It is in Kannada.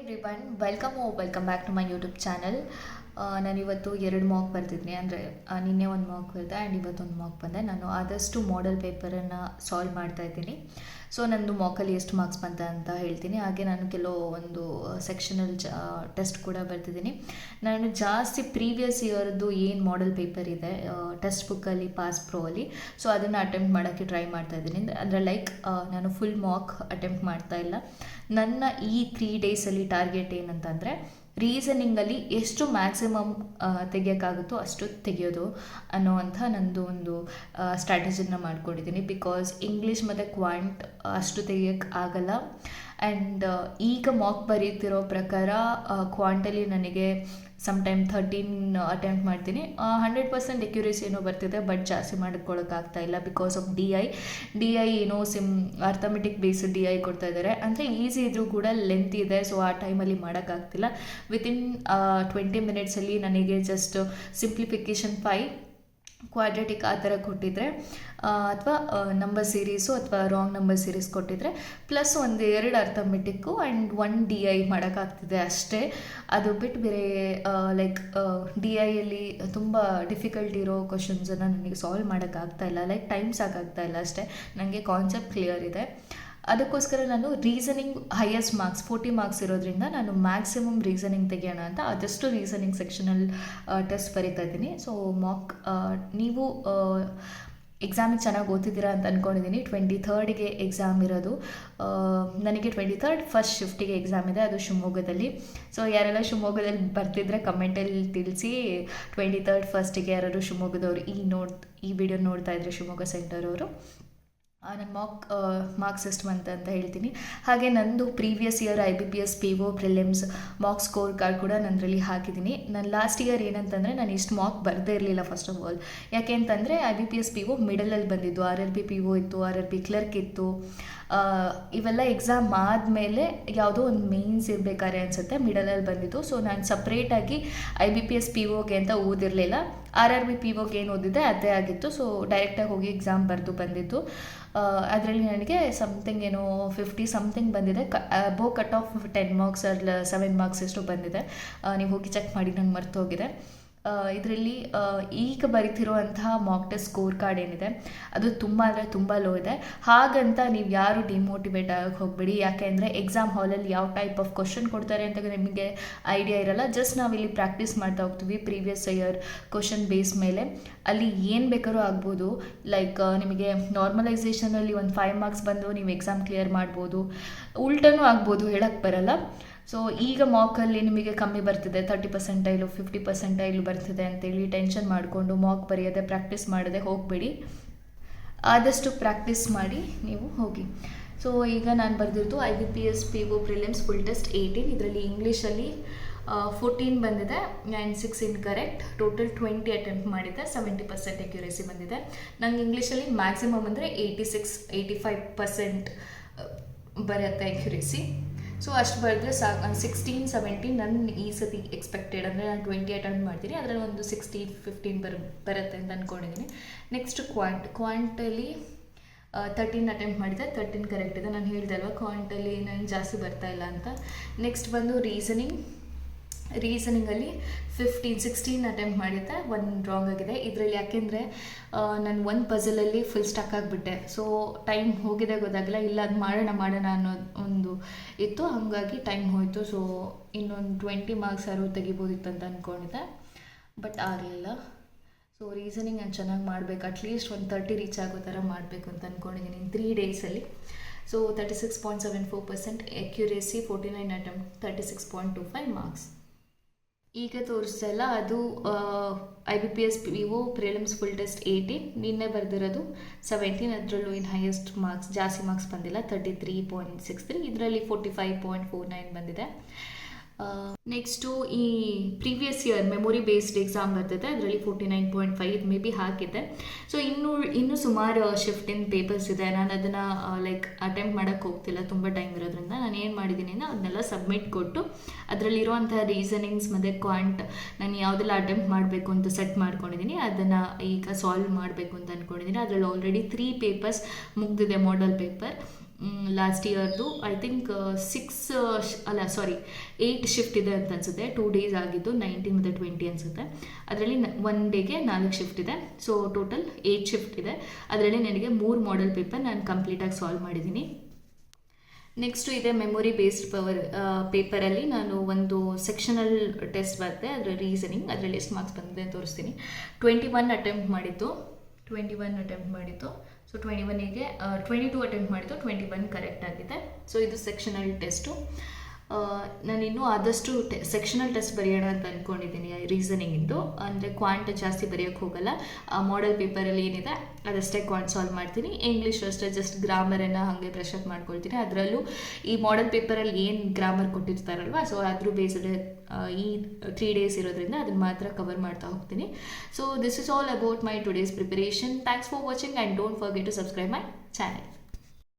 Everyone welcome back to my YouTube channel. ನಾನಿವತ್ತು 2 ಮಾಕ್ ಬರ್ತಿದ್ದೀನಿ. ಅಂದರೆ ನಿನ್ನೆ ಒಂದು ಮಾಕ್ ಬರೆದೆ ಆ್ಯಂಡ್ ಇವತ್ತೊಂದು ಮಾಕ್ ಬಂದೆ. ನಾನು ಆದಷ್ಟು ಮಾಡೆಲ್ ಪೇಪರನ್ನು ಸಾಲ್ವ್ ಮಾಡ್ತಾಯಿದ್ದೀನಿ. ಸೊ ನಂದು ಮಾಕಲ್ಲಿ ಎಷ್ಟು ಮಾರ್ಕ್ಸ್ ಬಂತ ಅಂತ ಹೇಳ್ತೀನಿ. ಹಾಗೆ ನಾನು ಕೆಲವೊಂದು ಸೆಕ್ಷನಲ್ ಟೆಸ್ಟ್ ಕೂಡ ಬರ್ತಿದ್ದೀನಿ. ನಾನು ಜಾಸ್ತಿ ಪ್ರೀವಿಯಸ್ ಇಯರ್ದು ಏನು ಮಾಡೆಲ್ ಪೇಪರ್ ಇದೆ ಟೆಕ್ಸ್ಟ್ ಬುಕ್ಕಲ್ಲಿ ಪಾಸ್ ಪ್ರೋ ಅಲ್ಲಿ, ಸೊ ಅದನ್ನು ಅಟೆಂಪ್ಟ್ ಮಾಡೋಕ್ಕೆ ಟ್ರೈ ಮಾಡ್ತಾಯಿದ್ದೀನಿ. ಅಂದರೆ ನಾನು ಫುಲ್ ಮಾಕ್ ಅಟೆಂಪ್ಟ್ ಮಾಡ್ತಾ ಇಲ್ಲ. ನನ್ನ ಈ 3 ಡೇಸಲ್ಲಿ ಟಾರ್ಗೆಟ್ ಏನಂತಂದರೆ ರೀಸನಿಂಗಲ್ಲಿ ಎಷ್ಟು ಮ್ಯಾಕ್ಸಿಮಮ್ ತೆಗಿಯೋಕ್ಕಾಗುತ್ತೋ ಅಷ್ಟು ತೆಗೆಯೋದು ಅನ್ನೋವಂಥ ನಂದು ಒಂದು ಸ್ಟ್ರಾಟಜಿನ ಮಾಡ್ಕೊಂಡಿದ್ದೀನಿ. ಬಿಕಾಸ್ ಇಂಗ್ಲೀಷ್ ಮತ್ತು ಕ್ವಾಂಟ್ ಅಷ್ಟು ತೆಗಿಯೋಕ್ಕೆ ಆಗಲ್ಲ. ಆ್ಯಂಡ್ ಈಗ ಮಾಕ್ ಬರೀತಿರೋ ಪ್ರಕಾರ ಕ್ವಾಂಟಲ್ಲಿ ನನಗೆ ಸಮ್ಟೈಮ್ 13 ಅಟೆಂಪ್ಟ್ ಮಾಡ್ತೀನಿ. 100% ಎಕ್ಯುರೇಸಿ ಏನೋ ಬರ್ತಿದೆ, ಬಟ್ ಜಾಸ್ತಿ ಮಾಡ್ಕೊಳ್ಳೋಕ್ಕಾಗ್ತಾ ಇಲ್ಲ ಬಿಕಾಸ್ ಆಫ್ ಡಿ ಐ ಏನೋ ಅರ್ಥಮೆಟಿಕ್ ಬೇಸ್ಡ್ ಡಿ ಐ ಕೊಡ್ತಾ ಇದ್ದಾರೆ. ಅಂದರೆ ಈಸಿ ಇದ್ರೂ ಕೂಡ ಲೆಂತ್ ಇದೆ, ಸೊ ಆ ಟೈಮಲ್ಲಿ ಮಾಡೋಕ್ಕಾಗ್ತಿಲ್ಲ. ವಿತಿನ್ 20 ಮಿನಿಟ್ಸಲ್ಲಿ ನನಗೆ ಜಸ್ಟ್ ಸಿಂಪ್ಲಿಫಿಕೇಷನ್ 5 ಕ್ವಾಡ್ರೆಟಿಕ್ ಆ ಥರ ಕೊಟ್ಟಿದ್ರೆ, ಅಥವಾ ನಂಬರ್ ಸೀರೀಸು ಅಥವಾ ರಾಂಗ್ ನಂಬರ್ ಸೀರೀಸ್ ಕೊಟ್ಟಿದ್ರೆ, plus 1-2 arithmetic and 1 D I ಮಾಡೋಕ್ಕಾಗ್ತಿದೆ ಅಷ್ಟೇ. ಅದು ಬಿಟ್ಟು ಬೇರೆ ಡಿ ಐಯಲ್ಲಿ ತುಂಬ ಡಿಫಿಕಲ್ಟ್ ಇರೋ ಕ್ವಶನ್ಸನ್ನು ನನಗೆ ಸಾಲ್ವ್ ಮಾಡೋಕ್ಕಾಗ್ತಾ ಇಲ್ಲ. ಟೈಮ್ ಸಾಕಾಗ್ತಾ ಇಲ್ಲ ಅಷ್ಟೇ. ನನಗೆ ಕಾನ್ಸೆಪ್ಟ್ ಕ್ಲಿಯರ್ ಇದೆ. ಅದಕ್ಕೋಸ್ಕರ ನಾನು ರೀಸನಿಂಗ್ ಹೈಯೆಸ್ಟ್ ಮಾರ್ಕ್ಸ್ 40 ಮಾರ್ಕ್ಸ್ ಇರೋದ್ರಿಂದ ನಾನು ಮ್ಯಾಕ್ಸಿಮಮ್ ರೀಸನಿಂಗ್ ತೆಗೆಯೋಣ ಅಂತ ಆದಷ್ಟು ರೀಸನಿಂಗ್ ಸೆಕ್ಷನಲ್ ಟೆಸ್ಟ್ ಬರೀತಾ ಇದ್ದೀನಿ. ಸೊ ಮಾಕ್ ನೀವು ಎಕ್ಸಾಮಿಗೆ ಚೆನ್ನಾಗಿ ಓದ್ತಿದ್ದೀರಾ ಅಂತ ಅಂದ್ಕೊಂಡಿದ್ದೀನಿ. 23ಗೆ ಎಕ್ಸಾಮ್ ಇರೋದು. ನನಗೆ 23rd ಫಸ್ಟ್ ಶಿಫ್ಟಿಗೆ ಎಕ್ಸಾಮ್ ಇದೆ, ಅದು ಶಿವಮೊಗ್ಗದಲ್ಲಿ. ಸೊ ಯಾರೆಲ್ಲ ಶಿವಮೊಗ್ಗದಲ್ಲಿ ಬರ್ತಿದ್ರೆ ಕಮೆಂಟಲ್ಲಿ ತಿಳಿಸಿ. 23rd ಫಸ್ಟಿಗೆ ಯಾರು ಶಿವಮೊಗ್ಗದವರು ಈ ವಿಡಿಯೋ ನೋಡ್ತಾ ಇದ್ರೆ ಶಿವಮೊಗ್ಗ ಸೆಂಟರ್ ಅವರು, ನನ್ನ ಮಾರ್ಕ್ಸ್ ಎಷ್ಟು ಅಂತ ಹೇಳ್ತೀನಿ. ಹಾಗೆ ನಂದು previous year IBPS PO prelims mock score card ಕೂಡ ನನ್ನರಲ್ಲಿ ಹಾಕಿದ್ದೀನಿ. ನಾನು ಲಾಸ್ಟ್ ಇಯರ್ ಏನಂತಂದರೆ ನಾನು ಇಷ್ಟು ಮಾಕ್ ಬರದೇ ಇರಲಿಲ್ಲ. ಫಸ್ಟ್ ಆಫ್ ಆಲ್ ಯಾಕೆ ಅಂತಂದರೆ IBPS PO ಮಿಡಲಲ್ಲಿ ಬಂದಿದ್ದು, RRB PO ಇತ್ತು, RRB ಕ್ಲರ್ಕ್ ಇತ್ತು. ಇವೆಲ್ಲ ಎಕ್ಸಾಮ್ ಆದಮೇಲೆ ಯಾವುದೋ ಒಂದು ಮೇನ್ಸ್ ಇರಬೇಕಾದ್ರೆ ಅನಿಸುತ್ತೆ ಮಿಡಲಲ್ಲಿ ಬಂದಿದ್ದು. ಸೊ ನಾನು ಸಪ್ರೇಟಾಗಿ IBPS POಗೆ ಅಂತ ಓದಿರಲಿಲ್ಲ. RRB POಗೆ ಏನು ಓದಿದ್ದೆ ಅದೇ ಆಗಿತ್ತು. ಸೊ ಡೈರೆಕ್ಟಾಗಿ ಹೋಗಿ ಎಕ್ಸಾಮ್ ಬರೆದು ಬಂದಿದ್ದು. ಅದರಲ್ಲಿ ನನಗೆ ಸಮಥಿಂಗ್ ಏನೋ 50 ಸಮಥಿಂಗ್ ಬಂದಿದೆ. ಅಬೋ ಕಟ್ ಆಫ್ 10 ಮಾರ್ಕ್ಸ್ ಅಲ್ಲಿ 7 ಮಾರ್ಕ್ಸ್ ಎಷ್ಟು ಬಂದಿದೆ. ನೀವು ಹೋಗಿ ಚೆಕ್ ಮಾಡಿ, ನಂಗೆ ಮರ್ತು ಹೋಗಿದೆ. ಇದರಲ್ಲಿ ಈಗ ಬರೀತಿರುವಂತಹ ಮಾಕ್ ಟೆಸ್ಟ್ ಸ್ಕೋರ್ ಕಾರ್ಡ್ ಏನಿದೆ ಅದು ತುಂಬ ಅಂದರೆ ತುಂಬ ಲೋ ಇದೆ. ಹಾಗಂತ ನೀವು ಯಾರು ಡಿಮೋಟಿವೇಟ್ ಆಗೋಕ್ಕೆ ಹೋಗಬೇಡಿ. ಯಾಕೆ ಅಂದರೆ ಎಕ್ಸಾಮ್ ಹಾಲಲ್ಲಿ ಯಾವ ಟೈಪ್ ಆಫ್ ಕ್ವಶನ್ ಕೊಡ್ತಾರೆ ಅಂತ ನಿಮಗೆ ಐಡಿಯಾ ಇರಲ್ಲ. ಜಸ್ಟ್ ನಾವಿಲ್ಲಿ ಪ್ರಾಕ್ಟೀಸ್ ಮಾಡ್ತಾ ಹೋಗ್ತೀವಿ ಪ್ರೀವಿಯಸ್ ಇಯರ್ ಕ್ವಶನ್ ಬೇಸ್ ಮೇಲೆ. ಅಲ್ಲಿ ಏನು ಬೇಕಾದ್ರೂ ಆಗ್ಬೋದು. ನಿಮಗೆ ನಾರ್ಮಲೈಸೇಷನಲ್ಲಿ ಒಂದು 5 ಮಾರ್ಕ್ಸ್ ಬಂದು ನೀವು ಎಕ್ಸಾಮ್ ಕ್ಲಿಯರ್ ಮಾಡ್ಬೋದು, ಉಲ್ಟನೂ ಆಗ್ಬೋದು, ಹೇಳಕ್ಕೆ ಬರಲ್ಲ. ಸೊ ಈಗ ಮಾಕಲ್ಲಿ ನಿಮಗೆ ಕಮ್ಮಿ ಬರ್ತಿದೆ, 30% 50% ಬರ್ತಿದೆ ಅಂತೇಳಿ ಟೆನ್ಷನ್ ಮಾಡಿಕೊಂಡು ಮಾಕ್ ಬರೆಯೋದೆ ಪ್ರಾಕ್ಟೀಸ್ ಮಾಡೋದೆ ಹೋಗಬೇಡಿ. ಆದಷ್ಟು ಪ್ರಾಕ್ಟೀಸ್ ಮಾಡಿ ನೀವು ಹೋಗಿ. ಸೊ ಈಗ ನಾನು ಬರೆದಿದ್ದು IBPS PO prelims full test 18. ಇದರಲ್ಲಿ ಇಂಗ್ಲೀಷಲ್ಲಿ 14 ಬಂದಿದೆ ಆ್ಯಂಡ್ 6 ಇನ್ಕರೆಕ್ಟ್. ಟೋಟಲ್ 20 ಅಟೆಂಪ್ಟ್ ಮಾಡಿದ್ದೆ, 70% ಎಕ್ಯುರೇಸಿ ಬಂದಿದೆ. ನಂಗೆ ಇಂಗ್ಲೀಷಲ್ಲಿ ಮ್ಯಾಕ್ಸಿಮಮ್ ಅಂದರೆ 86-85% ಬರುತ್ತೆ ಎಕ್ಯುರೇಸಿ. ಸೊ ಅಷ್ಟು ಬರೆದ್ರೆ ಸಾಕು. 16-17 ನನ್ನ ಈ ಸತಿ ಎಕ್ಸ್ಪೆಕ್ಟೆಡ್. ಅಂದರೆ ನಾನು 20 ಅಟೆಂಪ್ಟ್ ಮಾಡ್ತೀನಿ, ಅದರಲ್ಲಿ ಒಂದು 16-15 ಬರುತ್ತೆ ಅಂತ ಅಂದ್ಕೊಂಡಿದ್ದೀನಿ. ನೆಕ್ಸ್ಟ್ ಕ್ವಾಂಟಲ್ಲಿ 13 ಅಟೆಂಪ್ಟ್ ಮಾಡಿದೆ, 13 ಕರೆಕ್ಟ್ ಇದೆ. ನಾನು ಹೇಳ್ದೆ ಅಲ್ವಾ ಕ್ವಾಂಟಲ್ಲಿ ನನಗೆ ಜಾಸ್ತಿ ಬರ್ತಾ ಇಲ್ಲ ಅಂತ. ನೆಕ್ಸ್ಟ್ ಬಂದು ರೀಸನಿಂಗಲ್ಲಿ 16 ಅಟೆಂಪ್ಟ್ ಮಾಡಿದ್ದೆ, 1 ರಾಂಗ್ ಆಗಿದೆ. ಇದರಲ್ಲಿ ಯಾಕೆಂದರೆ ನಾನು ಒಂದು ಪಝಲಲ್ಲಿ ಫುಲ್ ಸ್ಟಕ್ ಆಗಿಬಿಟ್ಟೆ. ಸೊ ಟೈಮ್ ಹೋಗಿದೆ ಗೊತ್ತಾಗಲ್ಲ, ಇಲ್ಲ ಅದು ಮಾಡೋಣ ಅನ್ನೋ ಒಂದು ಇತ್ತು, ಹಾಗಾಗಿ ಟೈಮ್ ಹೋಯಿತು. ಸೊ ಇನ್ನೊಂದು 20 ಮಾರ್ಕ್ಸ್ ಯಾರು ತೆಗಿಬೋದಿತ್ತು ಅಂತ ಅಂದ್ಕೊಂಡಿದ್ದೆ, ಬಟ್ ಆಗಲಿಲ್ಲ. ಸೊ ರೀಸನಿಂಗ್ ನಾನು ಚೆನ್ನಾಗಿ ಮಾಡಬೇಕು, ಅಟ್ಲೀಸ್ಟ್ ಒಂದು 30 ರೀಚ್ ಆಗೋ ಥರ ಮಾಡಬೇಕು ಅಂತ ಅಂದ್ಕೊಂಡಿದ್ದೀನಿ 3 ಡೇಸಲ್ಲಿ. So 36.74% accuracy, 49 attempt, 36.25 marks. ಈಗ ತೋರಿಸ್ತಾ ಇಲ್ಲ, ಅದು IBPS PO prelims full test 18. ನಿನ್ನೆ ಬರೆದಿರೋದು 17. ಅದರಲ್ಲೂ ಇನ್ನು ಹೈಯೆಸ್ಟ್ ಮಾರ್ಕ್ಸ್ ಜಾಸ್ತಿ ಮಾರ್ಕ್ಸ್ ಬಂದಿಲ್ಲ, 33.63. ಇದರಲ್ಲಿ 45.49 ಬಂದಿದೆ. ನೆಕ್ಸ್ಟು ಈ previous year memory based exam ಬರ್ತಿದೆ, ಅದರಲ್ಲಿ 49.5 ಇದು ಮೇ ಬಿ ಹಾಕಿದ್ದೆ. ಸೊ ಇನ್ನೂ ಸುಮಾರು ಶಿಫ್ಟಿನ ಪೇಪರ್ಸ್ ಇದೆ. ನಾನು ಅದನ್ನು ಅಟೆಂಪ್ಟ್ ಮಾಡೋಕ್ಕೆ ಹೋಗ್ತಿಲ್ಲ, ತುಂಬ ಟೈಮ್ ಇರೋದ್ರಿಂದ. ನಾನು ಏನು ಮಾಡಿದ್ದೀನಿ ಅಂದರೆ ಅದನ್ನೆಲ್ಲ ಸಬ್ಮಿಟ್ ಕೊಟ್ಟು ಅದರಲ್ಲಿರುವಂಥ ರೀಸನಿಂಗ್ಸ್ ಮತ್ತು ಕ್ವಾಂಟ್ ನಾನು ಯಾವುದೆಲ್ಲ ಅಟೆಂಪ್ಟ್ ಮಾಡಬೇಕು ಅಂತ ಸೆಟ್ ಮಾಡ್ಕೊಂಡಿದ್ದೀನಿ, ಅದನ್ನು ಈಗ ಸಾಲ್ವ್ ಮಾಡಬೇಕು ಅಂತ ಅಂದ್ಕೊಂಡಿದ್ದೀನಿ. ಅದರಲ್ಲಿ ಆಲ್ರೆಡಿ 3 ಪೇಪರ್ಸ್ ಮುಗಿದಿದೆ ಮಾಡೆಲ್ ಪೇಪರ್. ಲಾಸ್ಟ್ ಇಯರ್ದು ಐ ಥಿಂಕ್ 8 ಶಿಫ್ಟ್ ಇದೆ ಅಂತ ಅನಿಸುತ್ತೆ. 2 ಡೇಸ್ ಆಗಿದ್ದು 19 ಮತ್ತು 20 ಅನಿಸುತ್ತೆ. ಅದರಲ್ಲಿ 1 ಡೇಗೆ 4 ಶಿಫ್ಟ್ ಇದೆ. ಸೊ ಟೋಟಲ್ 8 ಶಿಫ್ಟ್ ಇದೆ. ಅದರಲ್ಲಿ ನನಗೆ 3 ಮಾಡೆಲ್ ಪೇಪರ್ ನಾನು ಕಂಪ್ಲೀಟಾಗಿ ಸಾಲ್ವ್ ಮಾಡಿದ್ದೀನಿ. ನೆಕ್ಸ್ಟು ಇದೆ ಮೆಮೊರಿ ಬೇಸ್ಡ್ ಪೇಪರಲ್ಲಿ ನಾನು ಒಂದು ಸೆಕ್ಷನಲ್ ಟೆಸ್ಟ್ ಬರುತ್ತೆ, ಅದರ ರೀಸನಿಂಗ್, ಅದರಲ್ಲಿ ಎಷ್ಟು ಮಾರ್ಕ್ಸ್ ಬಂದಿದೆ ಅಂತ ತೋರಿಸ್ತೀನಿ. 21 ಅಟೆಂಪ್ಟ್ ಮಾಡಿದ್ದು. ಸೊ 21ಗೆ 22 ಅಟೆಂಪ್ಟ್ ಮಾಡಿದ್ದು, 21 ಕರೆಕ್ಟ್ ಆಗಿದೆ. ಸೊ ಇದು ಸೆಕ್ಷನಲ್ ಟೆಸ್ಟು. ನಾನಿನ್ನೂ ಆದಷ್ಟು ಸೆಕ್ಷನಲ್ ಟೆಸ್ಟ್ ಬರೆಯೋಣ ಅಂತ ಅಂದ್ಕೊಂಡಿದ್ದೀನಿ ರೀಸನಿಂಗಿಂದು. ಅಂದರೆ ಕ್ವಾಂಟ್ ಜಾಸ್ತಿ ಬರೆಯೋಕ್ಕೆ ಹೋಗಲ್ಲ. ಮಾಡೆಲ್ ಪೇಪರಲ್ಲಿ ಏನಿದೆ ಅದಷ್ಟೇ ಕ್ವಾಂಟ್ ಸಾಲ್ವ್ ಮಾಡ್ತೀನಿ. ಇಂಗ್ಲೀಷ್ ಅಷ್ಟೇ ಜಸ್ಟ್ ಗ್ರಾಮರನ್ನು ಹಾಗೆ ಬ್ರಷ್ ಅಪ್ ಮಾಡ್ಕೊಳ್ತೀನಿ. ಅದರಲ್ಲೂ ಈ ಮಾಡೆಲ್ ಪೇಪರಲ್ಲಿ ಏನು ಗ್ರಾಮರ್ ಕೊಟ್ಟಿರ್ತಾರಲ್ವ, ಸೊ ಅದ್ರ ಬೇಸ್ಡ್ ಈ 3 ಡೇಸ್ ಇರೋದ್ರಿಂದ ಅದನ್ನು ಮಾತ್ರ ಕವರ್ ಮಾಡ್ತಾ ಹೋಗ್ತೀನಿ. So this is all about my today's preparation. Thanks for watching and don't forget to subscribe my channel.